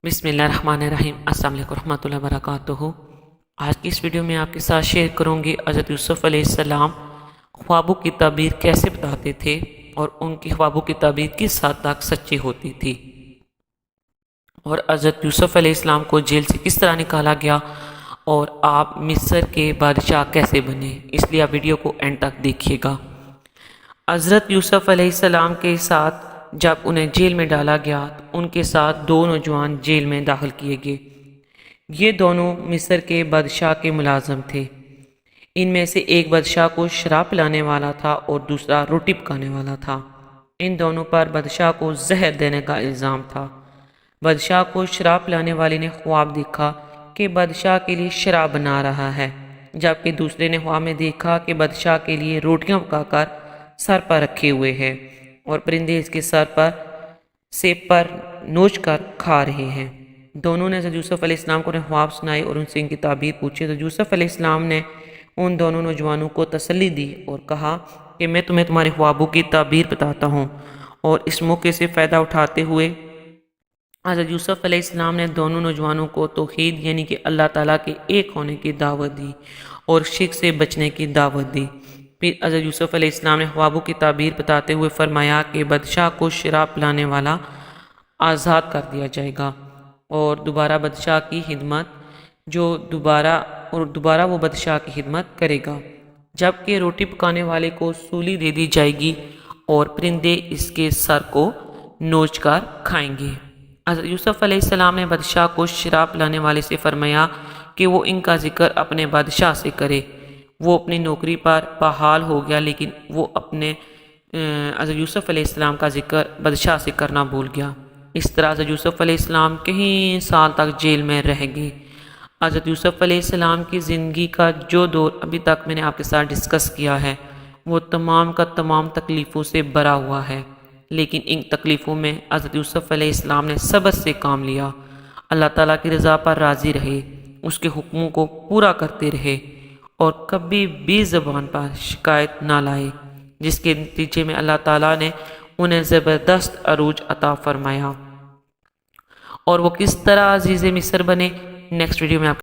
بسم اللہ الرحمن الرحیم۔ السلام علیکم ورحمۃ اللہ وبرکاتہ۔ آج کی اس ویڈیو میں آپ کے ساتھ شیئر کروں گی حضرت یوسف علیہ السلام خوابوں کی تعبیر کیسے بتاتے تھے اور ان کی خوابوں کی تعبیر کس حد تک سچی ہوتی تھی، اور حضرت یوسف علیہ السلام کو جیل سے کس طرح نکالا گیا اور آپ مصر کے بادشاہ کیسے بنے۔ اس لیے آپ ویڈیو کو اینڈ تک دیکھیے گا۔ حضرت یوسف علیہ السلام کے ساتھ جب انہیں جیل میں ڈالا گیا تو ان کے ساتھ دو نوجوان جیل میں داخل کیے گئے۔ یہ دونوں مصر کے بادشاہ کے ملازم تھے۔ ان میں سے ایک بادشاہ کو شراب پلانے والا تھا اور دوسرا روٹی پکانے والا تھا۔ ان دونوں پر بادشاہ کو زہر دینے کا الزام تھا۔ بادشاہ کو شراب پلانے والے نے خواب دیکھا کہ بادشاہ کے لیے شراب بنا رہا ہے، جبکہ دوسرے نے خواب میں دیکھا کہ بادشاہ کے لیے روٹیاں پکا کر سر پر رکھے ہوئے ہیں اور پرندے اس کے سر پر سیب پر نوچ کر کھا رہے ہیں۔ دونوں نے حضرت یوسف علیہ السلام کو خواب سنائے اور ان سے ان کی تعبیر پوچھی۔ حضرت یوسف علیہ السلام نے ان دونوں نوجوانوں کو تسلی دی اور کہا کہ میں تمہیں تمہارے خوابوں کی تعبیر بتاتا ہوں، اور اس موقع سے فائدہ اٹھاتے ہوئے حضرت یوسف علیہ السلام نے دونوں نوجوانوں کو توحید یعنی کہ اللہ تعالیٰ کے ایک ہونے کی دعوت دی اور شرک سے بچنے کی دعوت دی۔ پھر حضرت یوسف علیہ السلام نے خوابوں کی تعبیر بتاتے ہوئے فرمایا کہ بادشاہ کو شراب پلانے والا آزاد کر دیا جائے گا اور دوبارہ وہ بادشاہ کی خدمت کرے گا، جبکہ روٹی پکانے والے کو سولی دے دی جائے گی اور پرندے اس کے سر کو نوچ کر کھائیں گے۔ حضرت یوسف علیہ السلام نے بادشاہ کو شراب پلانے والے سے فرمایا کہ وہ ان کا ذکر اپنے بادشاہ سے کرے۔ وہ اپنی نوکری پر بحال ہو گیا، لیکن وہ اپنے حضرت یوسف علیہ السلام کا ذکر بادشاہ سے کرنا بھول گیا۔ اس طرح حضرت یوسف علیہ السلام کئی سال تک جیل میں رہ گئے۔ حضرت یوسف علیہ السلام کی زندگی کا جو دور ابھی تک میں نے آپ کے ساتھ ڈسکس کیا ہے وہ تمام کا تمام تکلیفوں سے بھرا ہوا ہے، لیکن ان تکلیفوں میں حضرت یوسف علیہ السلام نے صبر سے کام لیا، اللہ تعالیٰ کی رضا پر راضی رہے، اس کے حکموں کو پورا کرتے رہے اور کبھی بھی زبان پر شکایت نہ لائے، جس کے نتیجے میں اللہ تعالیٰ نے انہیں زبردست عروج عطا فرمایا۔ اور وہ کس طرح عزیز مصر بنے، نیکسٹ ویڈیو میں آپ